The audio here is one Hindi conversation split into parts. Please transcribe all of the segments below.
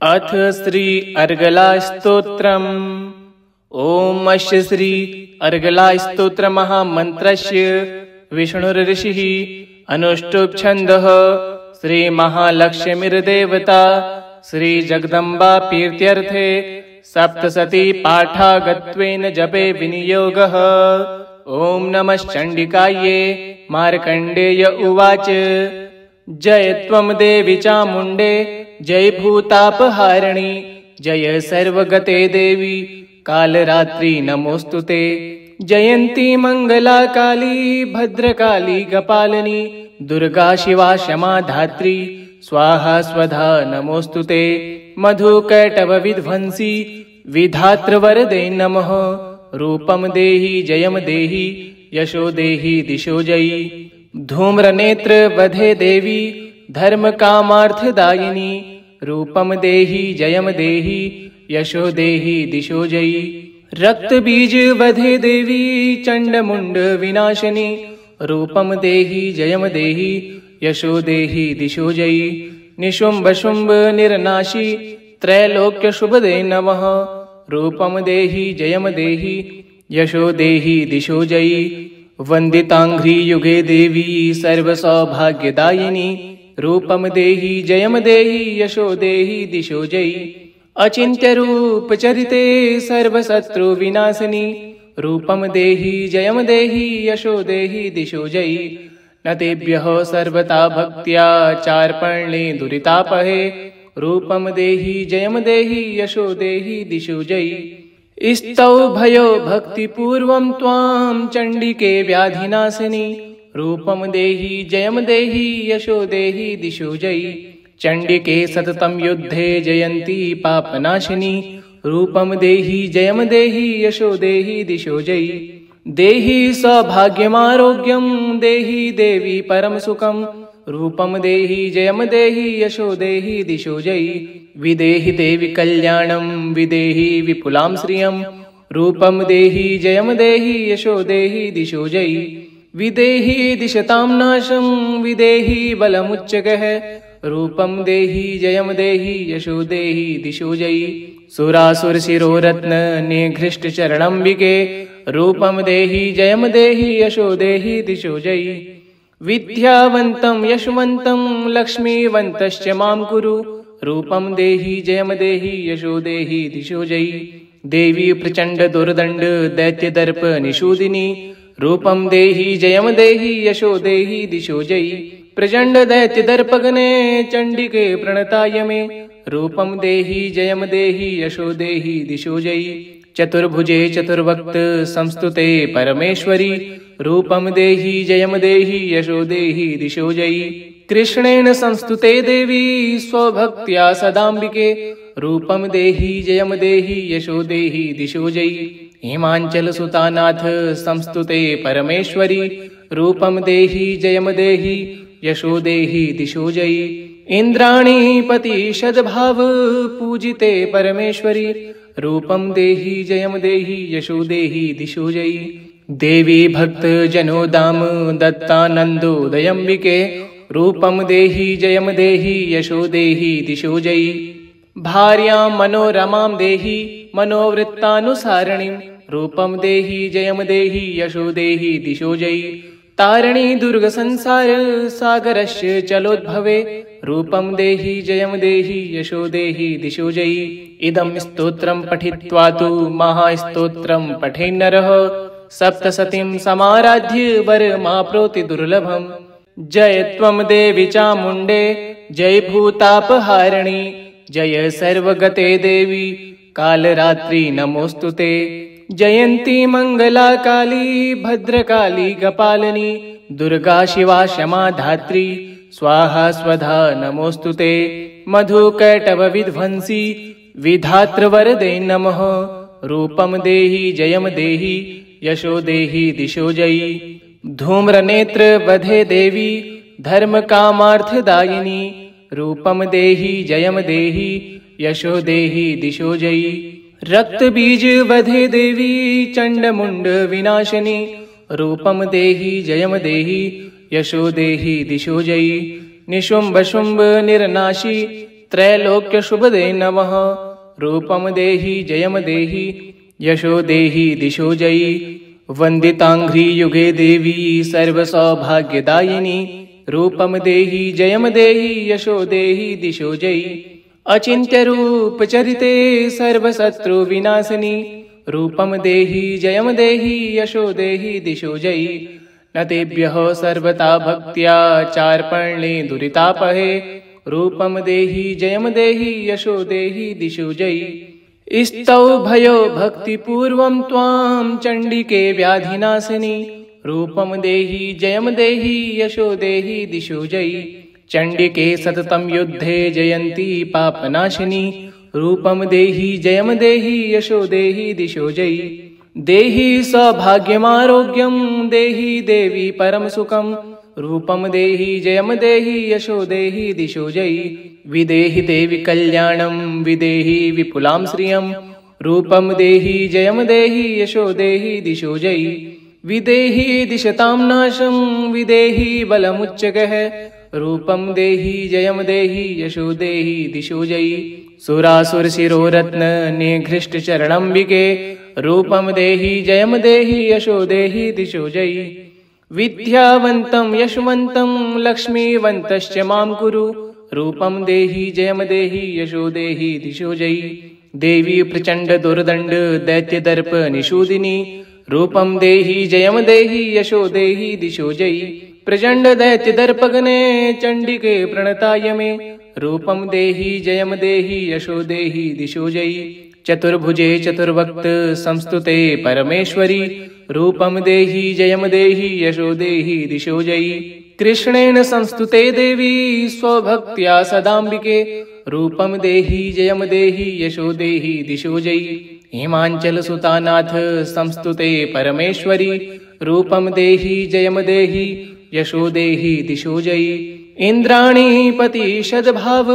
अथ श्री अर्गला स्तोत्रम्। ओम अस्य श्री अर्गला स्तोत्र महामन्त्रस्य विष्णुर्ऋषिः अनुष्टुप् छन्दः श्री महालक्ष्मीर्देवता श्री जगदम्बा प्रीत्यर्थे सप्तशती पाठागत्वेन जपे विनियोगः। ओम नमश्चण्डिकायै। मार्कण्डेय उवाच जय त्वं देवी चामुण्डे जय भूतापहारिणी जय सर्वगते देवी कालरात्रि नमोस्तुते। जयन्ती मंगला काली भद्रकाली कपालिनी दुर्गा शिवा क्षमा धात्री स्वाहा स्वधा नमोस्तुते। मधुकैटभ विध्वंसी विधातृवरदे नमः। रूपम देहि जयम देहि यशो देहि दिशो जयी। धूम्रनेत्र वधे देवी धर्म कामार्थदायिनी रूपम देहि जयम देहि यशो देहि दिशो जयी। रक्त बीज वधे देवी चंडमुंड विनाशिनी रूपम देहि जयम देहि यशो देहि दिशो जयी। निशुंभ शुंभ निर्नाशी त्रैलोक्य शुभदे नमः। रूपम देहि जयम देहि यशो देहि दिशो जयी। वंदितांघ्रि युगे देवी सर्वसौभाग्यदायिनी रूपम देहि जयम देहि यशो देहि दिशो जयी। अचिंत्य रूप चरिते सर्वशत्रु विनाशिनी रूपम देहि जयम देहि यशो देहि दिशो जयी। न तेभ्यः सर्वथा भक्त्या चार्पण्ये दुरितापहे रूपम देहि जयम देहि यशो देहि दिशो जयी। स्तौ भयो भक्तिपूर्वं त्वां चण्डिके व्याधिनाशिनी रूपम देहि जयम देहि यशो देहि दिशो जयी। चण्डिके सततं युद्धे जयन्ती पापनाशिनी रूपम देहि जयम देहि यशो देहि दिशो जयी। देहि सौभाग्यमारोग्यं देहि देवी परम सुखं रूपम देहि जयम देहि यशो देहि दिशो जयी। विदेहि देवी कल्याणं विदेहि विपुलां श्रियं रूपम देहि जयम देहि यशो देहि दिशो जयी। विदेहि दिशतां नाशं विदेहि बलमुच्चगः रूपम देहि जयम देहि यशो देहि दिशो जयी। सुरासुर शिरोरत्न निघृष्ट चरणंबिके रूपम देहि जयम देहि यशो देहि दिशो जयी। विद्यावन्तं यशवन्तं लक्ष्मीवन्तश्च मां कुरु रूपम देहि जयम देहि यशो देहि दिशो जयी। देवी प्रचंड दुर्दंड दैत्य दर्प निषूदिनी रूपम देहि जयम देहि यशो देहि दिशो जयी। प्रचंड दैत्य दर्पगणे चंडिके प्रणताय मे रूपम देहि जयम देहि यशो देहि दिशो जयी। चतुर्भुजे चतुर्वक्त संस्तुते परमेश्वरी रूपम देहि जयम देहि यशो देहि दिशो जयी। कृष्णेन संस्तुते देवी स्वभक्त्या सदाम्बिके रूपम देहि जयम देहि यशो देहि दिशो जयी। हिमांचल सुतानाथ संस्तुते परमेश्वरी रूपम देहि जयम देहि यशो देहि दिशो जयी। इंद्राणी पति सद्भाव पूजिते परमेश्वरी रूपम देहि जयम देहि यशो देहि दिशो जयी। देवी भक्त जनो दाम दत्तानंदोदयंबिके रूपम देहि जयम देहि यशो देहि दिशो जयी। भार्यां मनोरमां देहि मनोवृत्तानुसारिणीं रूपम देहि जयम देहि यशो देहि दिशो जयी। तारिणी दुर्ग संसार सागरस्य चलोद्भवे रूपम देहि जयम देहि यशो देहि दिशो जयी। इदं स्तोत्रं पठित्वा तु महास्तोत्रं पठेन्नरः सप्तशतीं समाराध्य वरमाप्नोति दुर्लभम्। जय त्वं देवी चामुण्डे जय भूतापहारिणी जय सर्वगते देवी कालरात्रि नमोस्तुते। जयन्ती मंगला काली भद्रकाली कपालिनी दुर्गा शिवा क्षमा धात्री स्वाहा स्वधा नमोस्तुते। मधुकैटभ विध्वंसी विधातृवरदे नमः। रूपम देहि जयम देहि यशो देहि दिशो जयी। धूम्रनेत्र वधे देवी धर्म कामार्थदायिनी रूपम देहि जयम देहि यशो देहि दिशो जयी। रक्त बीज वधे देवी चंडमुंड विनाशिनी रूपम देहि जयम देहि यशो देहि दिशो जयी। निशुंभ शुंभ निर्नाशी त्रैलोक्यशुभदे नमः। रूपं देहि जयं देहि यशो देहि दिशो जयि। वन्दिताङ्घ्रियुगे देवी सर्वसौभाग्यदायिनी। रूपं देहि जयं देहि यशो देहि दिशो जयि। अचिन्त्यरूपचरिते सर्वशत्रुविनाशिनी। रूपं देहि जयं देहि यशो देहि दिशो जयि। न तेभ्यः सर्वथा भक्त्या चार्पणे दुरितापहे। रूपं देहि जयं देहि यशो देहि दिशो जयि। स्तौ भयो भक्तिपूर्वं त्वां चण्डिके व्याधिनाशिनी। रूपं देहि जयं देहि यशो देहि दिशो जयि। चण्डिके सततं युद्धे जयन्ती पापनाशिनी। रूपं देहि जयं देहि यशो देहि दिशो जयि। देहि सौभाग्यमारोग्यं देहि देवी परम सुखं। रूपं देहि जयं देहि यशो देहि दिशो जयि। विदेहि देवी कल्याणं विदेहि विपुलां श्रियं। रूपं देहि जयं देहि यशो देहि दिशो जयि। विदेहि दिशतां नाशं विदेहि बलमुच्चकः। रूपं देहि जयं देहि यशो देहि दिशो जयि। सुरासुरशिरोरत्न निघृष्टचरणम्बिके। रूपं देहि जयं देहि यशो देहि दिशो जयि। विद्यावन्तं यशवन्तं लक्ष्मीवन्तश्च मां कुरु। रूपं देहि जयं देहि यशो देहि दिशो जयि। देवी प्रचण्ड दुर्दण्ड दैत्यदर्प निषूदिनी। रूपं देहि जयं देहि यशो देहि दिशो जयि। प्रचण्ड दैत्यदर्पगणे चण्डिके प्रणताय मे। रूपं देहि जयं देहि यशो देहि दिशो जयि। चतुर्भुजे चतुर्वक्त संस्तुते परमेश्वरी। रूपं देहि जयं देहि यशो देहि दिशो जयि। कृष्णेन संस्तुते देवी स्वभक्त्या सदाम्बिके। रूपं देहि जयं देहि यशो देहि दिशो जयि। हिमाचलसुतानाथ संस्तुते परमेश्वरी। रूपं देहि जयं देहि यशो देहि दिशो जयि। इन्द्राणीपति सद्भाव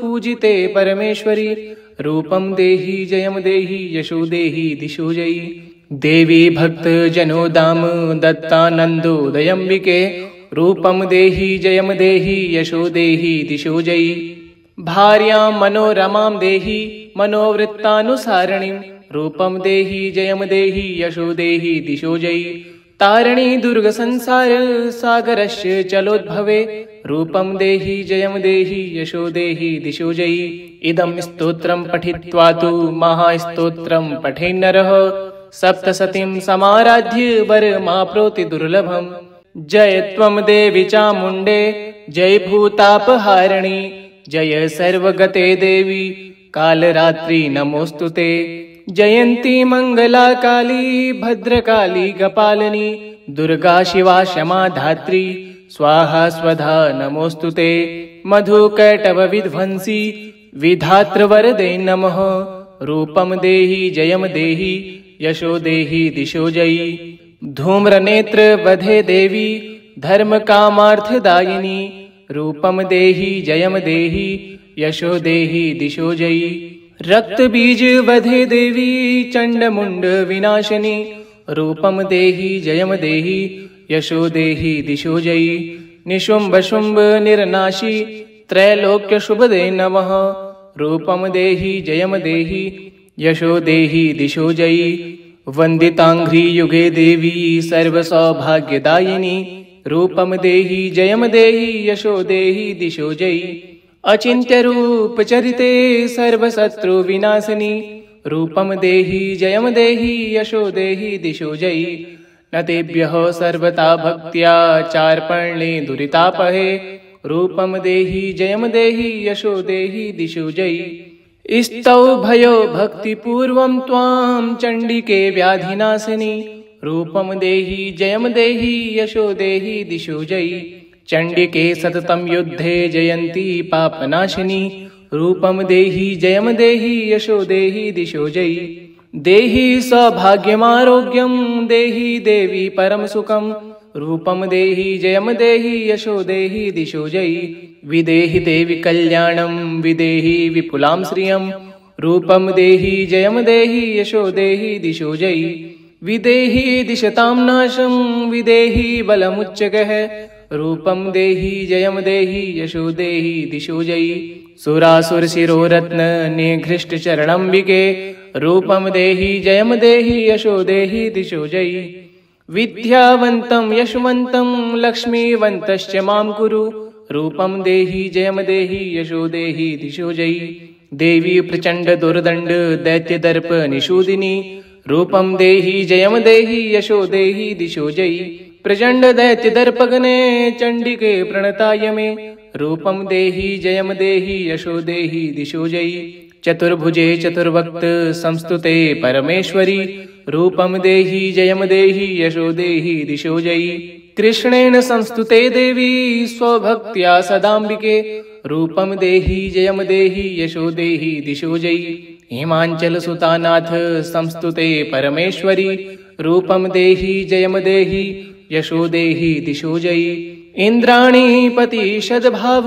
पूजिते परमेश्वरी। रूपं देहि जयं देहि यशो देहि दिशो जयि। देवी भक्त जनो दाम दत्तानन्दोदयम्बिके। रूपं देहि जयं देहि यशो देहि दिशो जयि। भार्यां मनोरमां देहि मनोवृत्तानुसारिणीं। रूपं देहि जयं देहि यशो देहि दिशो जयि। तारिणी दुर्गसंसार सागरस्य चलोद्भवे। रूपं देहि जयं देहि यशो देहि दिशो जयि। इदं स्तोत्रं पठित्वा तु महास्तोत्रं पठेन्नरः। सप्तशतीं समाराध्य वरमाप्नोति दुर्लभम्। जय त्वं देवी चामुण्डे जय भूतापहारिणी। जय सर्वगते देवी कालरात्रि नमोऽस्तुते। जयन्ती मंगला काली भद्रकाली कपालिनी। दुर्गा शिवा क्षमा धात्री स्वाहा स्वधा नमोऽस्तुते। मधुकैटभ विध्वंसी विधातृवरदे नमः। रूपं देहि जयं देहि यशो देहि दिशो जयि। धूम्रनेत्र वधे देवी धर्मकामार्थदायिनी। रूपं देहि जयं देहि यशो देहि दिशो जयि। रक्तबीज वधे देवी चण्डमुण्ड विनाशिनी। रूपं देहि जयं देहि यशो देहि दिशो जयि। निशुम्भ शुम्भ निर्नाशी त्रैलोक्यशुभदे नमः। रूपं देहि जयं देहि यशो देहि दिशो जयि। वन्दिताङ्घ्रियुगे देवी सर्वसौभाग्यदायिनी। रूपं देहि जयं देहि यशो देहि दिशो जयि। अचिन्त्यरूपचरिते सर्वशत्रुविनाशिनी। रूपं देहि जयं देहि यशो देहि दिशो जयि। न तेभ्यः सर्वथा भक्त्या चार्पणे दुरितापहे। रूपं देहि जयं देहि यशो देहि दिशो जयि। स्तौ भयो भक्तिपूर्वं त्वां चण्डिके व्याधिनाशिनी। रूपं देहि जयं देहि यशो देहि दिशो जयि। चण्डिके सततं युद्धे जयन्ती पापनाशिनी। रूपं देहि जयं देहि यशो देहि दिशो जयि। देहि सौभाग्यमारोग्यं देहि देवी परम सुखं। रूपं देहि जयं देहि यशो देहि दिशो जयि। विदेहि देवी कल्याणं विदेहि विपुलां श्रियं। रूपं देहि जयं देहि यशो देहि दिशो जयि। विदेहि दिशतां नाशं विदेहि बलमुच्चकः। रूपं देहि जयं देहि यशो देहि दिशो जयि। सुरासुरशिरोरत्न निघृष्ट चरणंबिके रूपम देहि जयम देहि यशो देहि दिशो जयि विद्यावन्तं यशवन्तं लक्ष्मीवन्तश्च मां कुरु रूपम देहि जयम देहि यशो देहि दिशो जयि देवी प्रचंड दुर्दंड दैत्य दर्प निषूदिनी रूपम देहि जयम देहि यशो देहि दिशो जयि प्रचंड दैत्य दर्पगने चंडिके प्रणताय मे रूपम देहि जयम देहि यशो देहि दिशो जयि चतुर्भुजे चतुर्वक्त संस्तुते परमेश्वरी रूपम देहि जयम देहि यशो देहि दिशो जयि कृष्णेन संस्तुते देवी स्वभक्त्या सदाम्बिके रूपम देहि जयम देहि यशो देहि दिशो जयि हिमांचल सुतानाथ संस्तुते परमेश्वरी रूपम देहि जयम देहि यशो देहि दिशो जयि इंद्राणी पति सद्भाव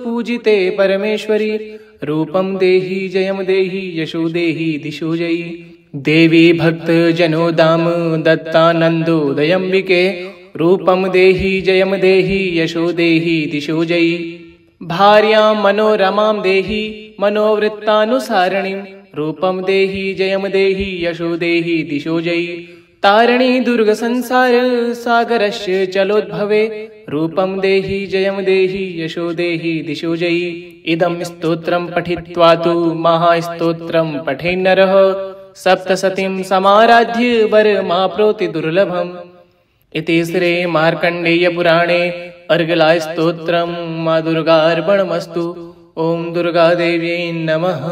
पूजिते परमेश्वरी रूपम देहि जयम देहि यशो देहि दिशो जयि देवी भक्त जनो दाम दत्तानंदोदयंबिके रूपम देहि जयम देहि यशो देहि दिशो जयि भार्यां मनोरमां देहि मनोवृत्तानुसारिणीं रूपम देहि जयम देहि यशो देहि दिशो जयि तारिणी दुर्ग संसार सागरस्य चलोद्भवे रूपम देहि जयम देहि यशो देहि दिशो जयि इदं स्तोत्रं पठित्वा तु महास्तोत्रं पठेन्नरः सप्तशतीं समाराध्य वरमाप्नोति दुर्लभम् इति श्री मार्कण्डेय पुराणे अर्गलास्तोत्रं मां दुर्गार्पणमस्तु। ओं दुर्गादेव्यै नमः।